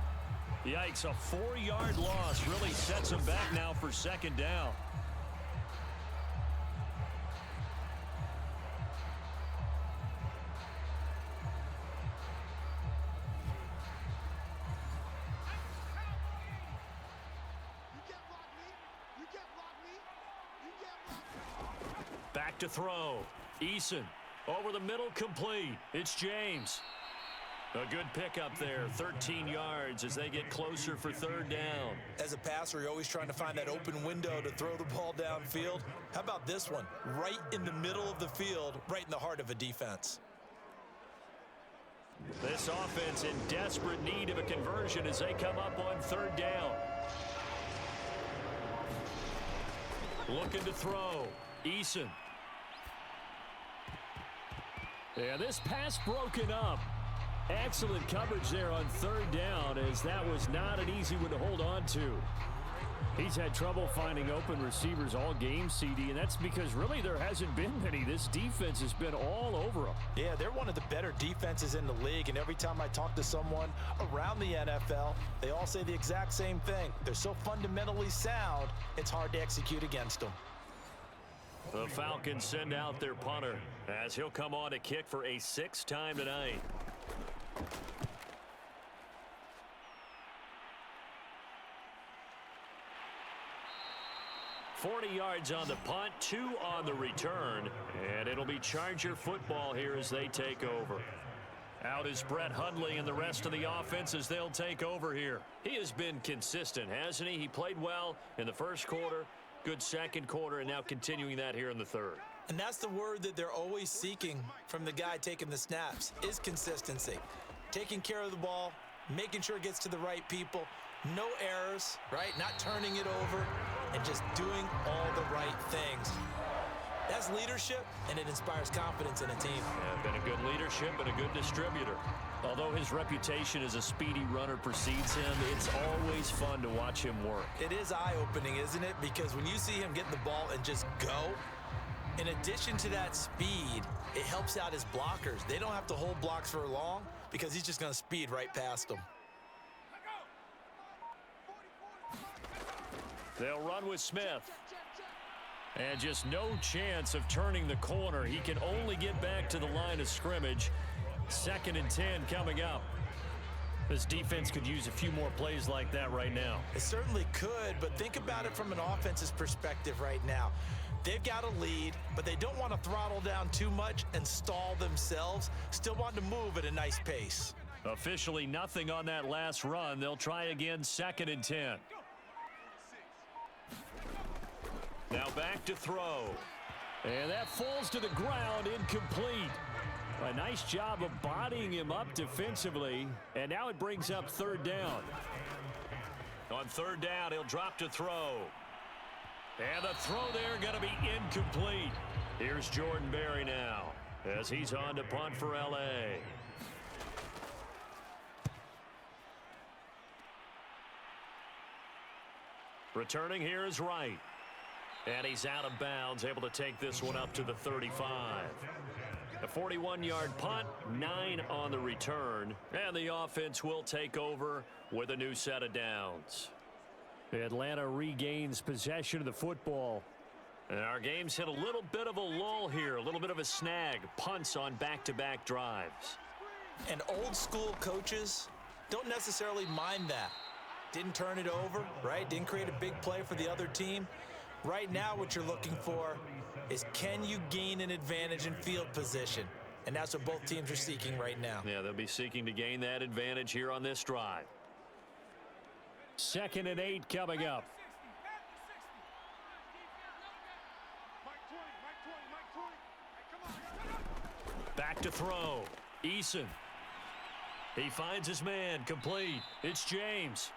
B: Yikes, a 4-yard loss really sets him back now for 2nd down. Back to throw. Eason over the middle, complete. It's James. A good pickup there, 13 yards as they get closer for 3rd down.
C: As a passer, you're always trying to find that open window to throw the ball downfield. How about this one? Right in the middle of the field, right in the heart of a defense.
B: This offense in desperate need of a conversion as they come up on 3rd down. Looking to throw. Eason. And this pass broken up. Excellent coverage there on 3rd down, as that was not an easy one to hold on to. He's had trouble finding open receivers all game, CD, and that's because really there hasn't been many. This defense has been all over them.
C: Yeah, they're one of the better defenses in the league, and every time I talk to someone around the NFL, they all say the exact same thing. They're so fundamentally sound, it's hard to execute against them.
B: The Falcons send out their punter as he'll come on to kick for a 6th time tonight. 40 yards on the punt, 2 on the return, and it'll be Charger football here as they take over. Out is Brett Hundley and the rest of the offense as they'll take over here. He has been consistent, hasn't he? He played well in the 1st quarter, good 2nd quarter, and now continuing that here in the 3rd.
C: And that's the word that they're always seeking from the guy taking the snaps, is consistency. Taking care of the ball, making sure it gets to the right people, no errors, right? Not turning it over, and just doing all the right things. That's leadership, and it inspires confidence in a team.
B: Yeah, been a good leadership and a good distributor. Although his reputation as a speedy runner precedes him, it's always fun to watch him work.
C: It is eye-opening, isn't it? Because when you see him get the ball and just go, in addition to that speed, it helps out his blockers. They don't have to hold blocks for long because he's just going to speed right past them.
B: They'll run with Smith. And just no chance of turning the corner. He can only get back to the line of scrimmage. 2nd and 10 coming up. This defense could use a few more plays like that right now.
C: It certainly could, but think about it from an offense's perspective right now. They've got a lead, but they don't want to throttle down too much and stall themselves. Still want to move at a nice pace.
B: Officially nothing on that last run. They'll try again, 2nd and 10. Now back to throw. And that falls to the ground, incomplete. A nice job of bodying him up defensively. And now it brings up 3rd down. On 3rd down, he'll drop to throw. And the throw there going to be incomplete. Here's Jordan Berry now as he's on to punt for L.A. Returning here is Wright. And he's out of bounds, able to take this one up to the 35. A 41-yard punt, 9 on the return. And the offense will take over with a new set of downs. Atlanta regains possession of the football. And our game's hit a little bit of a lull here, a little bit of a snag. Punts on back-to-back drives.
C: And old-school coaches don't necessarily mind that. Didn't turn it over, right? Didn't create a big play for the other team. Right now, what you're looking for is, can you gain an advantage in field position? And that's what both teams are seeking right now.
B: Yeah, they'll be seeking to gain that advantage here on this drive. 2nd and 8 coming up. Back to throw. Eason. He finds his man. Complete. It's James.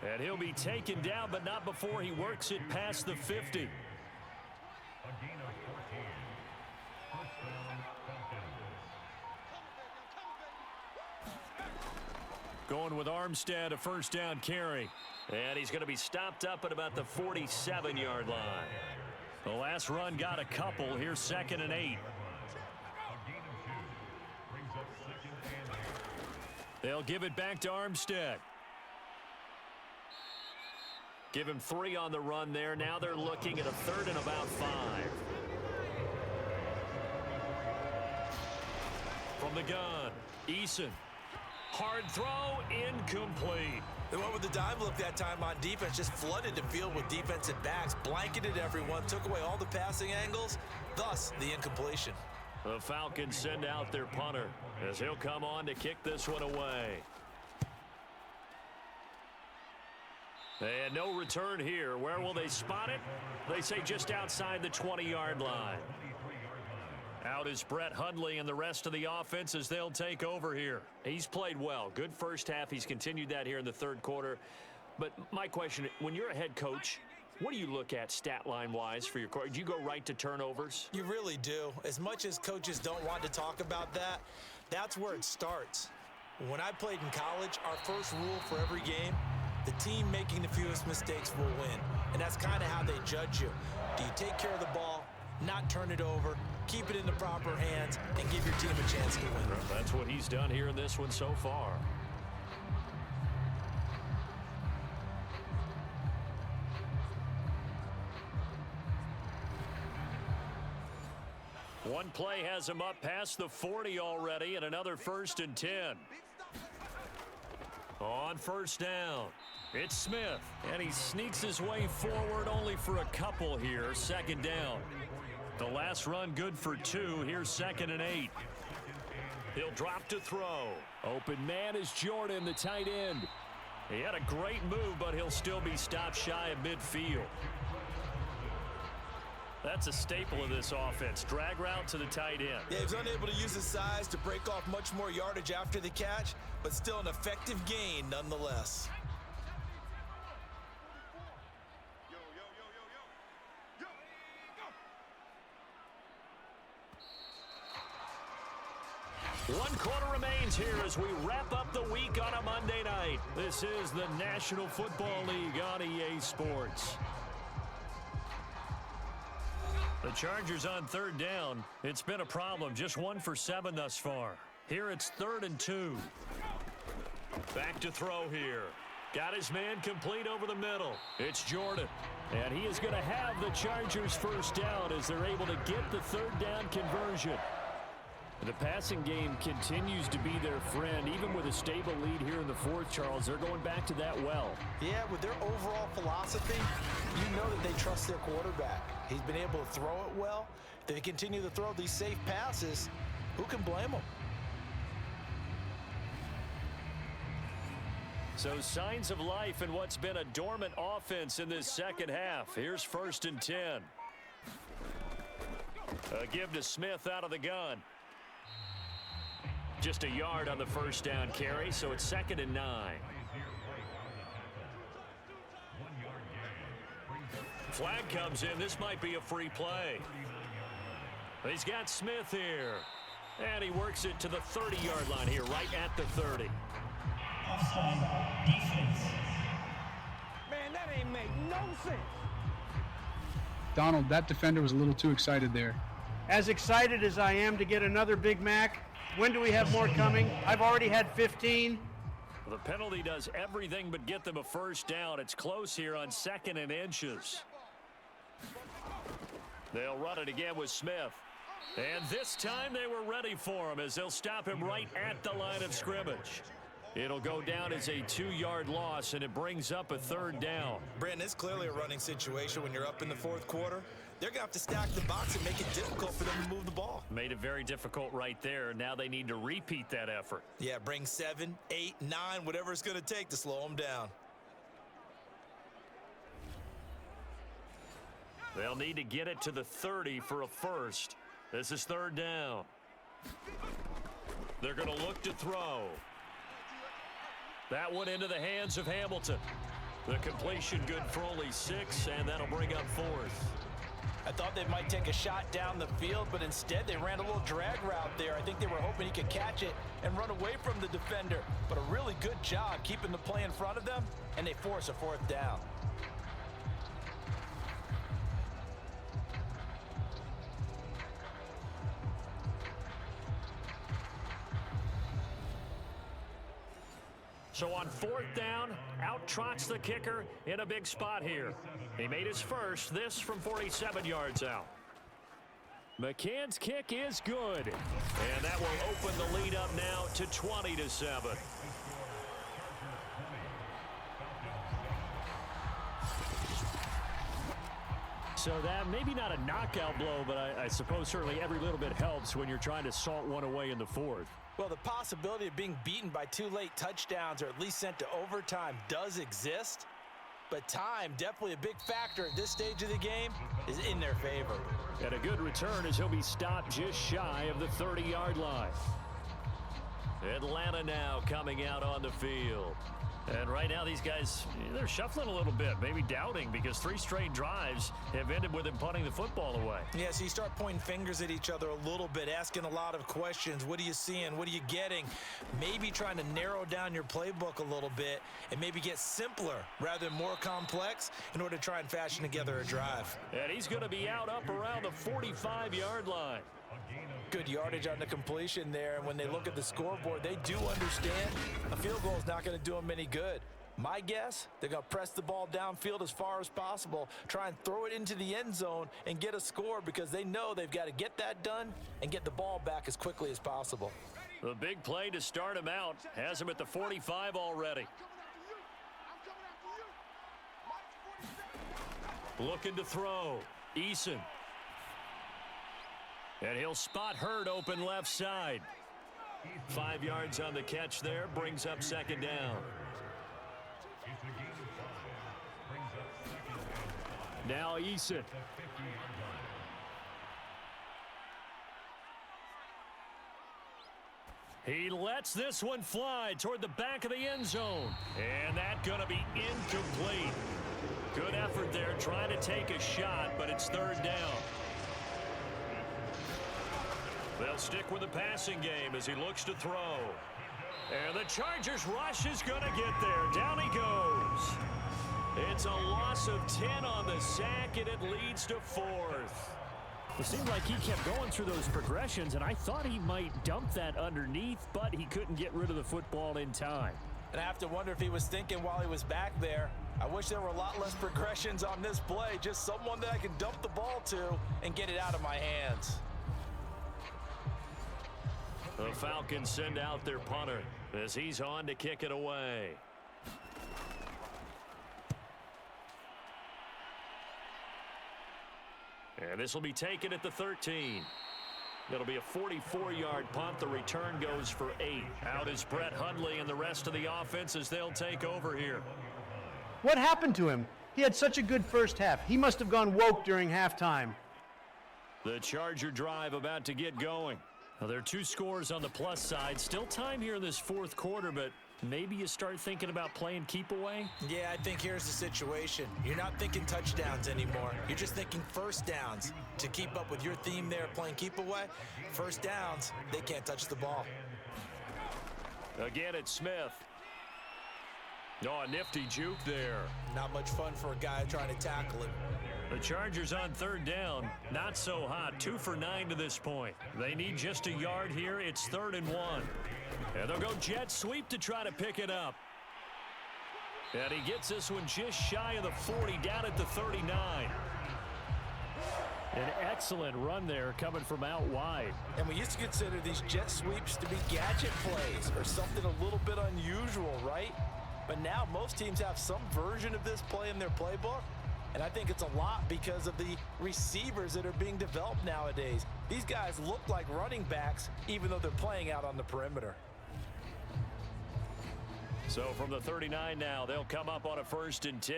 B: And he'll be taken down, but not before he works it past the 50.
D: A gain of 14. First down, Falcons.
B: Going with Armstead, a 1st down carry. And he's going to be stopped up at about the 47-yard line. The last run got a couple. Here's 2nd and 8.
D: A gain of 2. Brings up 2nd and 8.
B: They'll give it back to Armstead. Give him 3 on the run there. Now they're looking at a 3rd and about 5. From the gun, Eason. Hard throw, incomplete.
C: They went with the dime look that time on defense, just flooded the field with defensive backs, blanketed everyone, took away all the passing angles, thus the incompletion.
B: The Falcons send out their punter as he'll come on to kick this one away. And no return here. Where will they spot it? They say just outside the 20-yard line. Out is Brett Hundley and the rest of the offense as they'll take over here. He's played well. Good first half. He's continued that here in the 3rd quarter. But my question, when you're a head coach, what do you look at stat line-wise for your coach? Do you go right to turnovers?
C: You really do. As much as coaches don't want to talk about that, that's where it starts. When I played in college, our first rule for every game, the team making the fewest mistakes will win. And that's kind of how they judge you. Do you take care of the ball, not turn it over, keep it in the proper hands, and give your team a chance to win?
B: Well, that's what he's done here in this one so far. One play has him up past the 40 already, and another 1st and 10. On 1st down, it's Smith, and he sneaks his way forward only for a couple here. 2nd down. The last run good for 2. Here's 2nd and 8. He'll drop to throw. Open man is Jordan, the tight end. He had a great move, but he'll still be stopped shy of midfield. That's a staple of this offense. Drag route to the tight end.
C: Yeah, he was unable to use his size to break off much more yardage after the catch, but still an effective gain nonetheless.
B: One quarter remains here as we wrap up the week on a Monday night. This is the National Football League on EA Sports. The Chargers on 3rd down. It's been a problem. Just 1 for 7 thus far. Here it's 3rd and 2. Back to throw here. Got his man complete over the middle. It's Jordan. And he is going to have the Chargers 1st down as they're able to get the 3rd down conversion. The passing game continues to be their friend. Even with a stable lead here in the fourth, Charles, they're going back to that well.
C: Yeah, with their overall philosophy, you know that they trust their quarterback. He's been able to throw it well. If they continue to throw these safe passes, who can blame them?
B: So signs of life in what's been a dormant offense in this second half. Here's 1st and 10. A give to Smith out of the gun. Just a yard on the first down carry, so it's 2nd and 9. Flag comes in. This might be a free play. He's got Smith here. And he works it to the 30-yard line here, right at the 30.
I: Offside defense.
G: Man, that ain't make no sense.
E: Donald, that defender was a little too excited there.
F: As excited as I am to get another Big Mac, when do we have more coming? I've already had 15.
B: The penalty does everything but get them a first down. It's close here on 2nd and inches. They'll run it again with Smith. And this time they were ready for him as they'll stop him right at the line of scrimmage. It'll go down as a 2-yard loss, and it brings up a 3rd down.
C: Brandon, it's clearly a running situation when you're up in the fourth quarter. They're going to have to stack the box and make it difficult for them to move the ball.
B: Made it very difficult right there. Now they need to repeat that effort.
C: Yeah, bring 7, 8, 9, whatever it's going to take to slow them down.
B: They'll need to get it to the 30 for a first. This is 3rd down. They're going to look to throw. That one into the hands of Hamilton. The completion good for only 6, and that'll bring up 4th.
C: I thought they might take a shot down the field, but instead they ran a little drag route there. I think they were hoping he could catch it and run away from the defender. But a really good job keeping the play in front of them, and they force a 4th down.
B: So on 4th down, out trots the kicker in a big spot here. He made his first, this from 47 yards out. McCann's kick is good. And that will open the lead up now to 20-7. So that maybe not a knockout blow, but I suppose certainly every little bit helps when you're trying to salt one away in the fourth.
C: Well, the possibility of being beaten by 2 late touchdowns or at least sent to overtime does exist. But time, definitely a big factor at this stage of the game, is in their favor.
B: And a good return as he'll be stopped just shy of the 30-yard line. Atlanta now coming out on the field. And right now these guys, they're shuffling a little bit, maybe doubting, because 3 straight drives have ended with them punting the football away.
C: Yeah, so you start pointing fingers at each other a little bit, asking a lot of questions. What are you seeing? What are you getting? Maybe trying to narrow down your playbook a little bit and maybe get simpler rather than more complex in order to try and fashion together a drive.
B: And he's going to be out up around the 45-yard line.
C: Good yardage on the completion there, and when they look at the scoreboard, they do understand a field goal is not going to do them any good. My guess, they're going to press the ball downfield as far as possible, try and throw it into the end zone and get a score because they know they've got to get that done and get the ball back as quickly as possible.
B: The big play to start him out has him at the 45 already. Looking to throw. Eason. And he'll spot Hurd open left side. 5 yards on the catch there, brings up 2nd down. Now Eason. He lets this one fly toward the back of the end zone. And that's going to be incomplete. Good effort there, trying to take a shot, but it's 3rd down. They'll stick with the passing game as he looks to throw. And the Chargers rush is going to get there. Down he goes. It's a loss of 10 on the sack, and it leads to 4th. It seemed like he kept going through those progressions, and I thought he might dump that underneath, but he couldn't get rid of the football in time.
C: And I have to wonder if he was thinking while he was back there, I wish there were a lot less progressions on this play, just someone that I can dump the ball to and get it out of my hands.
B: The Falcons send out their punter as he's on to kick it away. And this will be taken at the 13. It'll be a 44-yard punt. The return goes for 8. Out is Brett Hundley and the rest of the offense as they'll take over here.
F: What happened to him? He had such a good first half. He must have gone woke during halftime.
B: The Charger drive about to get going. Now, there are 2 scores on the plus side. Still time here in this fourth quarter, but maybe you start thinking about playing keep away?
C: Yeah, I think here's the situation. You're not thinking touchdowns anymore. You're just thinking first downs. To keep up with your theme there, playing keep away, first downs, they can't touch the ball.
B: Again, it's Smith. Oh, a nifty juke there.
C: Not much fun for a guy trying to tackle him.
B: The Chargers on third down. Not so hot. 2 for 9 to this point. They need just a yard here. It's 3rd and 1. And they'll go jet sweep to try to pick it up. And he gets this one just shy of the 40, down at the 39. An excellent run there coming from out wide.
C: And we used to consider these jet sweeps to be gadget plays or something a little bit unusual, right? But now most teams have some version of this play in their playbook. And I think it's a lot because of the receivers that are being developed nowadays. These guys look like running backs even though they're playing out on the perimeter.
B: So from the 39 now, they'll come up on a 1st and 10.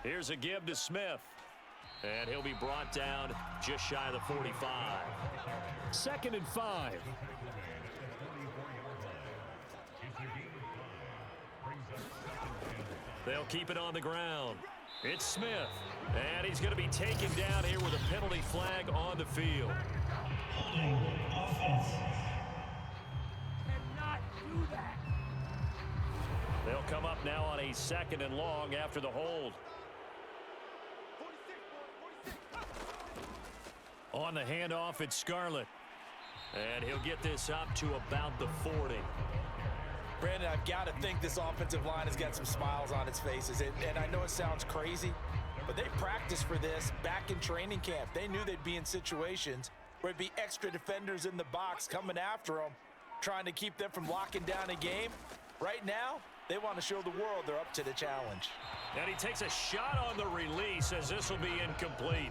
B: Here's a give to Smith. And he'll be brought down just shy of the 45. 2nd and 5. They'll keep it on the ground. It's Smith. And he's going to be taken down here with a penalty flag on the field.
I: Holding offense.
G: Cannot do that.
B: They'll come up now on a 2nd and long after the hold. On the handoff, it's Scarlett. And he'll get this up to about the 40.
C: Brandon, I've got to think this offensive line has got some smiles on its faces. And I know it sounds crazy, but they practiced for this back in training camp. They knew they'd be in situations where it'd be extra defenders in the box coming after them, trying to keep them from locking down a game. Right now, they want to show the world they're up to the challenge.
B: And he takes a shot on the release as this will be incomplete.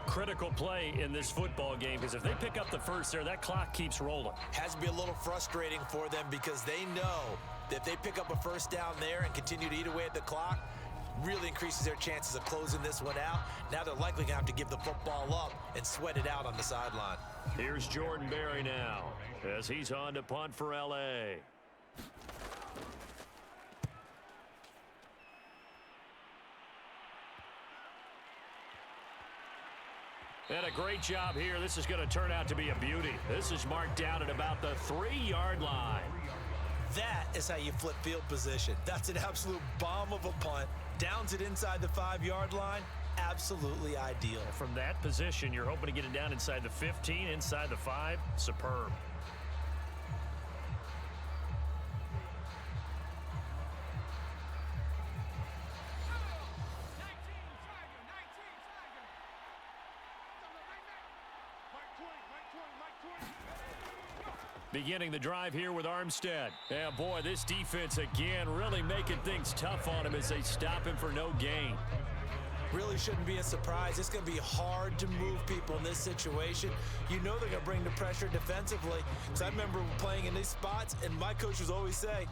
B: Critical play in this football game because if they pick up the first there, that clock keeps rolling.
C: Has to be a little frustrating for them because they know that if they pick up a first down there and continue to eat away at the clock, really increases their chances of closing this one out. Now they're likely going to have to give the football up and sweat it out on the sideline.
B: Here's Jordan Berry now as he's on to punt for L.A. And a great job here. This is going to turn out to be a beauty. This is marked down at about the 3-yard line.
C: That is how you flip field position. That's an absolute bomb of a punt. Downs it inside the 5-yard line. Absolutely ideal.
B: From that position, you're hoping to get it down inside the 15, inside the 5. Superb. Beginning the drive here with Armstead. And boy, this defense again really making things tough on him as they stop him for no gain.
C: Really shouldn't be a surprise. It's going to be hard to move people in this situation. You know they're going to bring the pressure defensively. Because I remember playing in these spots, and my coach was always saying,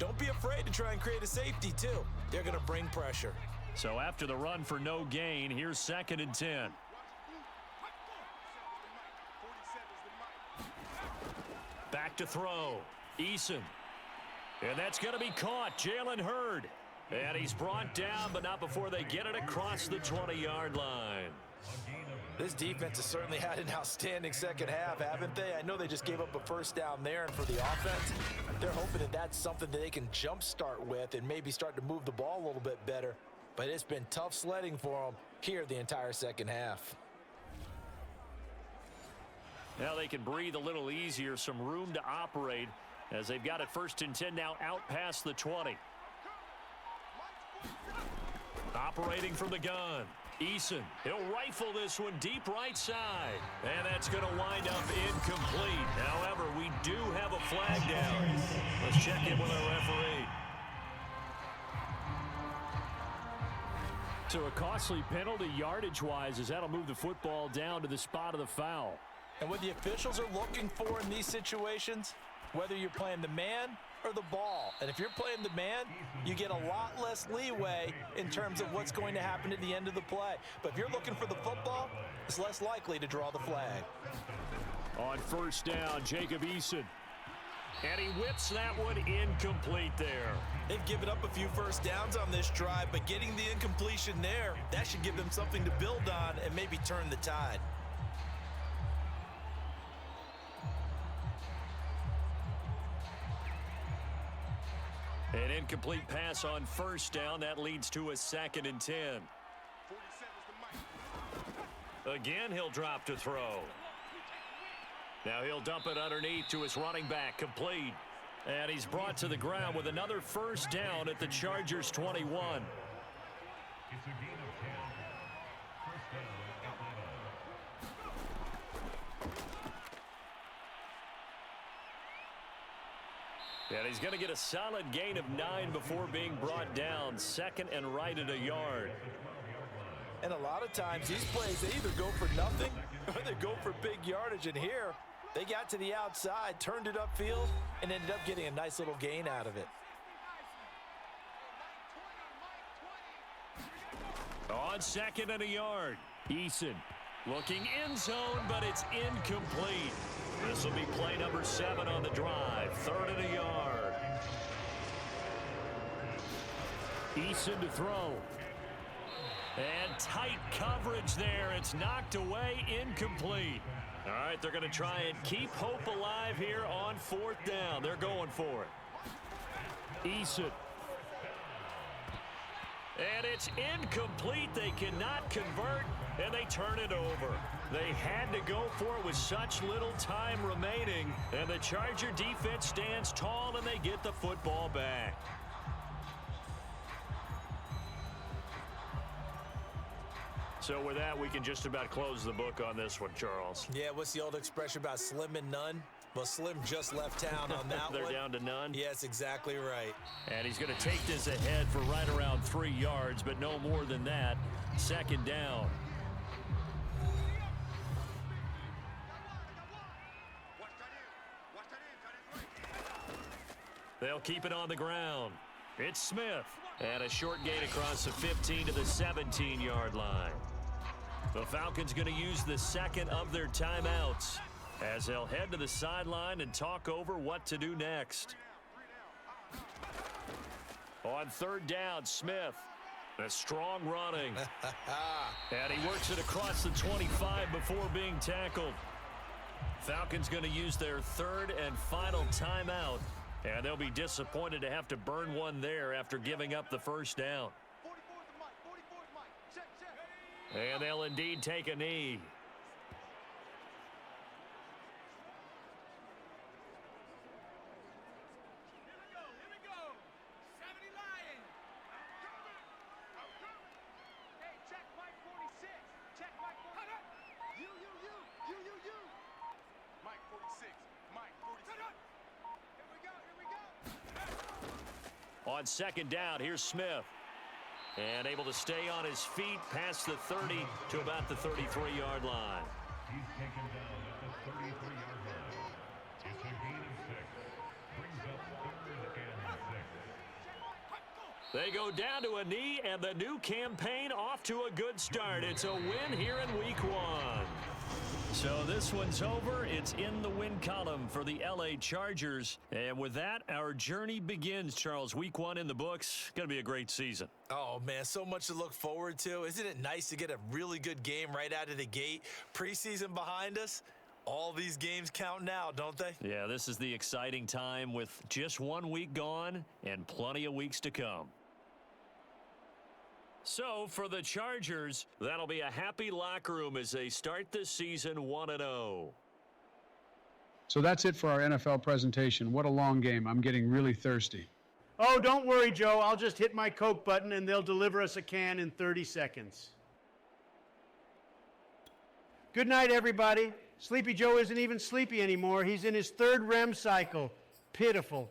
C: don't be afraid to try and create a safety too. They're going to bring pressure.
B: So after the run for no gain, here's 2nd and 10. Back to throw. Eason. And that's going to be caught. Jalen Hurd. And he's brought down, but not before they get it across the 20-yard line.
C: This defense has certainly had an outstanding second half, haven't they? I know they just gave up a first down there, and for the offense, they're hoping that that's something that they can jumpstart with and maybe start to move the ball a little bit better. But it's been tough sledding for them here the entire second half.
B: Now they can breathe a little easier, some room to operate as they've got it 1st and 10 now out past the 20. Operating from the gun, Eason. He'll rifle this one deep right side. And that's going to wind up incomplete. However, we do have a flag down. Let's check in with our referee. So a costly penalty yardage-wise, as that'll move the football down to the spot of the foul.
C: And what the officials are looking for in these situations, whether you're playing the man or the ball. And if you're playing the man, you get a lot less leeway in terms of what's going to happen at the end of the play. But if you're looking for the football, it's less likely to draw the flag.
B: On first down, Jacob Eason. And he whips that one incomplete there.
C: They've given up a few first downs on this drive, but getting the incompletion there, that should give them something to build on and maybe turn the tide.
B: An incomplete pass on first down. That leads to a 2nd and 10. Again, he'll drop to throw. Now he'll dump it underneath to his running back, complete. And he's brought to the ground with another first down at the Chargers' 21.
D: It's a gain of 10. First down, Atlanta.
B: And he's going to get a solid gain of 9 before being brought down. 2nd and right at a yard.
C: And a lot of times these plays, they either go for nothing or they go for big yardage. And here, they got to the outside, turned it upfield, and ended up getting a nice little gain out of it.
B: On 2nd and a yard, Eason looking end zone, but it's incomplete. This will be play number 7 on the drive. 3rd and a yard. Eason to throw. And tight coverage there. It's knocked away, incomplete. All right, they're going to try and keep hope alive here on 4th down. They're going for it. Eason. And it's incomplete. They cannot convert, and they turn it over. They had to go for it with such little time remaining, and the Charger defense stands tall, and they get the football back. So with that, we can just about close the book on this one, Charles.
C: Yeah, what's the old expression about slim and none? Well, Slim just left town on that
B: They're
C: one.
B: down to none?
C: Yes, exactly right.
B: And he's going to take this ahead for right around 3 yards, but no more than that. 2nd down. They'll keep it on the ground. It's Smith. And a short gain across the 15 to the 17-yard line. The Falcons going to use the 2nd of their timeouts as they'll head to the sideline and talk over what to do next. On 3rd down, Smith. A strong running. And he works it across the 25 before being tackled. Falcons going to use their 3rd and final timeout. And they'll be disappointed to have to burn one there after giving up the first down. And they'll indeed take a knee. On 2nd down, here's Smith. And able to stay on his feet past the 30 to about the 33-yard line.
D: He's taken down at the 33-yard line. It's a gain of 6. Brings up 3rd and 6.
B: They go down to a knee, and the new campaign off to a good start. It's a win here in Week 1. So this one's over. It's in the win column for the LA Chargers. And with that, our journey begins, Charles. Week 1 in the books. Going to be a great season.
C: Oh, man, so much to look forward to. Isn't it nice to get a really good game right out of the gate? Preseason behind us. All these games count now, don't they?
B: Yeah, this is the exciting time with just 1 week gone and plenty of weeks to come. So, for the Chargers, that'll be a happy locker room as they start this season 1-0.
E: So that's it for our NFL presentation. What a long game. I'm getting really thirsty.
F: Oh, don't worry, Joe. I'll just hit my Coke button and they'll deliver us a can in 30 seconds. Good night, everybody. Sleepy Joe isn't even sleepy anymore. He's in his third REM cycle. Pitiful.